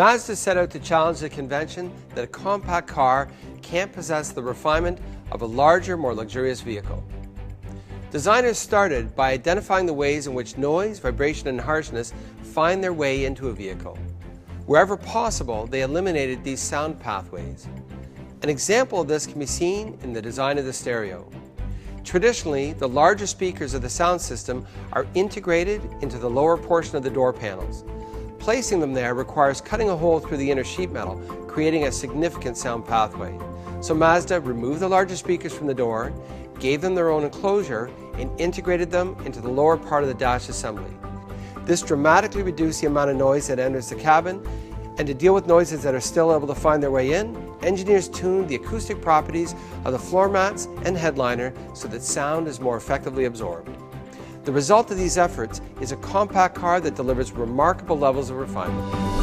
Mazda set out to challenge the convention that a compact car can't possess the refinement of a larger, more luxurious vehicle. Designers started by identifying the ways in which noise, vibration, and harshness find their way into a vehicle. Wherever possible, they eliminated these sound pathways. An example of this can be seen in the design of the stereo. Traditionally, the larger speakers of the sound system are integrated into the lower portion of the door panels. Placing them there requires cutting a hole through the inner sheet metal, creating a significant sound pathway. So Mazda removed the larger speakers from the door, gave them their own enclosure, and integrated them into the lower part of the dash assembly. This dramatically reduced the amount of noise that enters the cabin, and to deal with noises that are still able to find their way in, engineers tuned the acoustic properties of the floor mats and headliner so that sound is more effectively absorbed. The result of these efforts is a compact car that delivers remarkable levels of refinement.